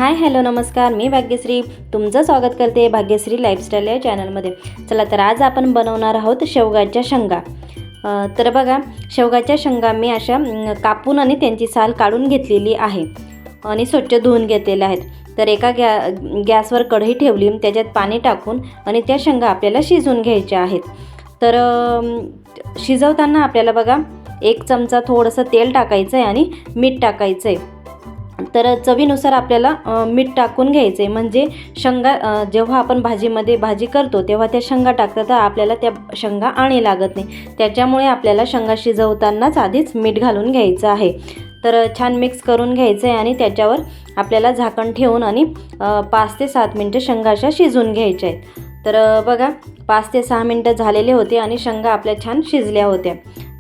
Hi hello नमस्कार, मी भाग्यश्री तुमचं स्वागत करते भाग्यश्री लाईफस्टाईल या चॅनलमध्ये। चला तर आज आपण बनवणार आहोत शेवगाच्या शेंगा। तर बघा, शेवगाच्या शेंगा मी अशा कापून आणि त्यांची साल काढून घेतलेली आहे आणि स्वच्छ धुवून घेतलेल्या आहेत। तर एका गॅसवर कढई ठेवली, त्याच्यात पाणी टाकून आणि त्या शेंगा आपल्याला शिजवून घ्यायच्या आहेत। तर शिजवताना आपल्याला बघा 1 चमचा थोडंसं तेल टाकायचं आहे आणि मीठ टाकायचं आहे। तर चवीनुसार आपल्याला मीठ टाकून घ्यायचं आहे, म्हणजे शेंगा जेव्हा आपण भाजीमध्ये भाजी करतो तेव्हा त्या शेंगा टाकतात तर आपल्याला त्या शेंगा आणी लागत नाही। त्याच्यामुळे आपल्याला शेंगा शिजवतानाच आधीच मीठ घालून घ्यायचं आहे। तर छान मिक्स करून घ्यायचं आहे आणि त्याच्यावर आपल्याला झाकण ठेवून आणि 5 ते 7 मिनटं शेंगा अशा शिजवून घ्यायच्या आहेत। तर बघा 5 ते 6 मिनटं झालेले होते आणि शेंगा आपल्या छान शिजल्या होत्या।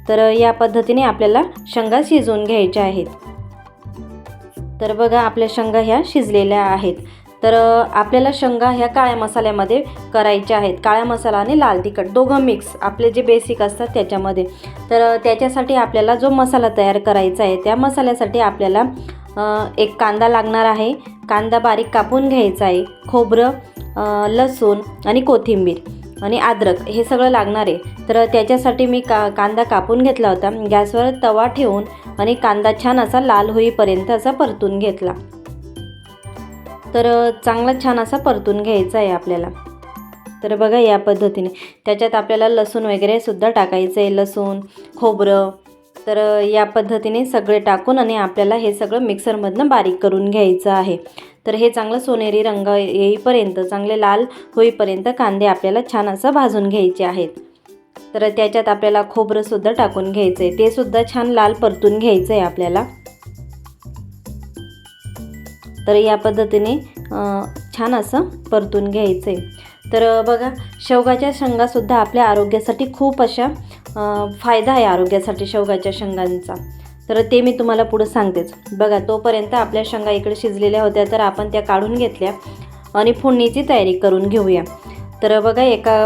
तर या पद्धतीने आपल्याला शेंगा शिजवून घ्यायच्या आहेत। तर बघा आपल्या शेंगा ह्या शिजलेल्या आहेत। तर आपल्याला शेंगा ह्या काळ्या मसाल्यामध्ये करायच्या आहेत। काळा मसाला आणि लाल तिखट दोघं मिक्स आपले जे बेसिक असतात त्याच्यामध्ये। तर त्याच्यासाठी आपल्याला जो मसाला तयार करायचा आहे त्या मसाल्यासाठी आपल्याला एक कांदा लागणार आहे। कांदा बारीक कापून घ्यायचा आहे। खोबरं, लसूण आणि कोथिंबीर आणि अद्रक हे सगळं लागणार आहे। तर त्याच्यासाठी मी कांदा कापून घेतला होता। गॅसवर तवा ठेवून आणि कांदा छान असा लाल होईपर्यंत असा परतून घेतला। तर चांगला छान असा परतून घ्यायचा आहे आपल्याला। तर बघा या पद्धतीने त्याच्यात आपल्याला लसूण वगैरे सुद्धा टाकायचं आहे, लसूण, खोबरं। तर या पद्धतीने सगळे टाकून आणि आपल्याला हे सगळं मिक्सरमधनं बारीक करून घ्यायचं आहे। तर हे चांगलं सोनेरी रंग येईपर्यंत, चांगले लाल होईपर्यंत कांदे आपल्याला छान असं भाजून घ्यायचे आहेत। तर त्याच्यात आपल्याला खोबरंसुद्धा टाकून घ्यायचं आहे, ते सुद्धा छान लाल परतून घ्यायचं आहे आपल्याला। तर या पद्धतीने छान असं परतून घ्यायचं आहे। तर बघा शेवगाच्या शेंगासुद्धा आपल्या आरोग्यासाठी खूप अशा फायदा आहे आरोग्यासाठी शेवगाच्या शेंगांचा। तर ते मी तुम्हाला पुढे सांगतेच। बघा तोपर्यंत आपल्या शेंगा इकडे शिजलेल्या होत्या, तर आपण त्या काढून घेतल्या आणि फोडणीची तयारी करून घेऊया। तर बघा एका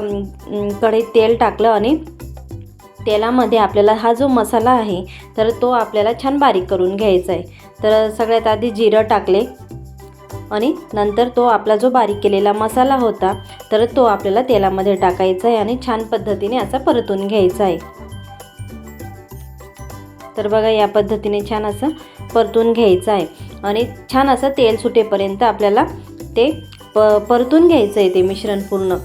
कढईत तेल टाकलं आणि तेलामध्ये आपल्याला हा जो मसाला आहे तर तो आपल्याला छान बारीक करून घ्यायचा आहे। तर सगळ्यात आधी जिरं टाकले आणि नंतर तो आपला जो बारीक केलेला मसाला होता तर तो आपल्याला तेलामध्ये टाकायचा आहे आणि छान पद्धतीने असा परतून घ्यायचा आहे। तर बघा या पद्धतीने छान असं परतून घ्यायचं आहे आणि छान असं तेल सुटेपर्यंत आपल्याला ते परतून घ्यायचं आहे। ते मिश्रण पूर्ण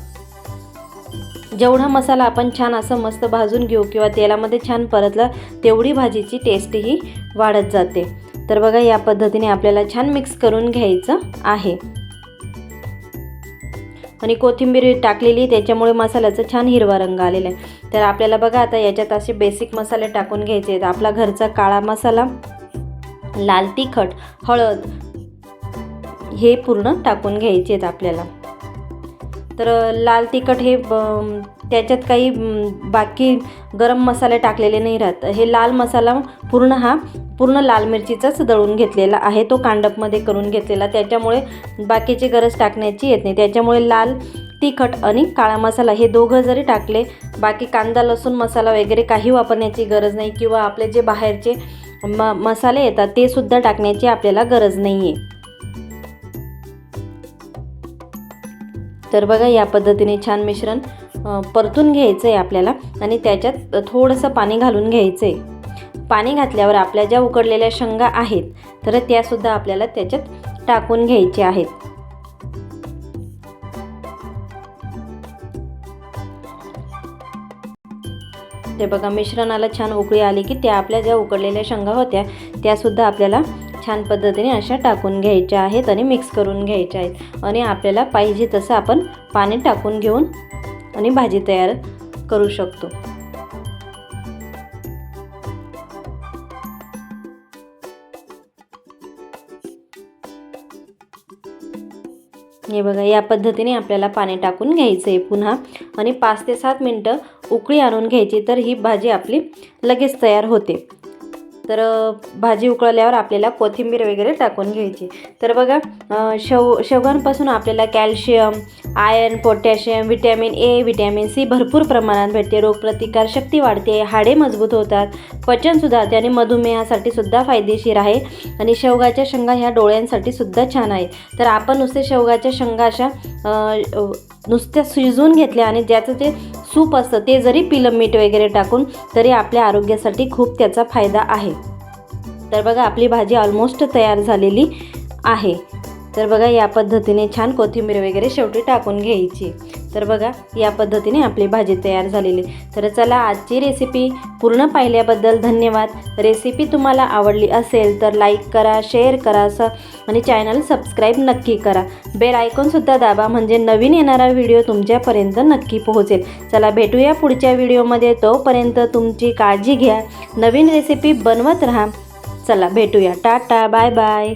जेवढा मसाला आपण छान असं मस्त भाजून घेऊ किंवा तेलामध्ये छान परतला तेवढी भाजीची टेस्टही वाढत जाते। तर बघा या पद्धतीने आपल्याला छान मिक्स करून घ्यायचं आहे आणि कोथिंबीर टाकलेली त्याच्यामुळे मसाल्याचा छान हिरवा रंग आलेला आहे। तर आपल्याला बघा आता याच्यात असे बेसिक मसाले टाकून घ्यायचे आहेत। आपला घरचा काळा मसाला, लाल तिखट, हळद हे पूर्ण टाकून घ्यायचे आहेत आपल्याला। तर लाल तिखट हे त्याच्यात काही बाकी गरम मसाले टाकलेले नाही राहत। हे लाल मसाला पूर्ण लाल मिरचीचाच दळून घेतलेला आहे, तो कांडपमध्ये करून घेतलेला, त्याच्यामुळे बाकीची गरज टाकण्याची येत नाही। त्याच्यामुळे लाल तिखट आणि काळा मसाला हे दोघं जरी टाकले, बाकी कांदा लसूण मसाला वगैरे काही वापरण्याची गरज नाही किंवा आपले जे बाहेरचे मसाले येतात ते सुद्धा टाकण्याची आपल्याला गरज नाही आहे। तर बघा या पद्धतीने छान मिश्रण परतून घ्यायचं आहे आपल्याला आणि त्याच्यात थोडंसं पाणी घालून घ्यायचं आहे। पाणी घातल्यावर आपल्या ज्या उकडलेल्या शेंगा आहेत तर त्यासुद्धा आपल्याला त्याच्यात टाकून घ्यायच्या आहेत। ते बघा मिश्रणाला छान उकळी आली की त्या आपल्या ज्या उकडलेल्या शेंगा होत्या त्यासुद्धा आपल्याला छान पद्धतीने अशा टाकून घ्यायच्या आहेत आणि मिक्स करून घ्यायच्या आहेत आणि आपल्याला पाहिजे तसं आपण पाणी टाकून घेऊन आणि भाजी तयार करू शकतो। हे बघा या पद्धतीने आपल्याला पाणी टाकून घ्यायचं आहे पुन्हा आणि 5 ते 7 मिनटं उकळी आणून घ्यायची। तर ही भाजी आपली लगेच तयार होते। तर भाजी उकळल्यावर आपल्याला कोथिंबीर वगैरे टाकून घ्यायची. तर बघा शेवगांपासून आपल्याला calcium, iron, potassium, vitamin A, vitamin C भरपूर प्रमाणात भेटते. रोगप्रतिकारशक्ती वाढते, हाडे मजबूत होतात, पचन सुधारते आणि मधुमेहासाठी सुद्धा फायदेशीर आहे. आणि शेवगाच्या शेंगा ह्या डोळ्यांसाठी सुद्धा छान आहे. तर आपण नुसते शेवगाच्या शेंगा अशा नुसत्या शिजवून घेतल्या आणि ज्याचं ते सूप असतं ते जरी पिलं मीठ वगैरे टाकून तरी आपल्या आरोग्यासाठी खूप त्याचा फायदा आहे. तर बघा आपली भाजी ऑलमोस्ट तयार झालेली आहे. तर बघा या पद्धतीने छान कोथिंबीर वगैरे शेवटी टाकून घ्यायची. तर बघा या पद्धतीने आपली भाजी तयार झालेली. तर चला आजची रेसिपी पूर्ण पाहिल्याबद्दल धन्यवाद. रेसिपी तुम्हाला आवडली असेल तर लाईक करा, शेअर करा आणि चॅनल सबस्क्राईब नक्की करा. बेल आयकॉनसुद्धा दाबा म्हणजे नवीन येणारा व्हिडिओ तुमच्यापर्यंत नक्की पोहोचेल. चला भेटूया पुढच्या व्हिडिओमध्ये. तोपर्यंत तुमची काळजी घ्या. नवीन रेसिपी बनवत राहा. चला भेटूया. Tata, bye bye.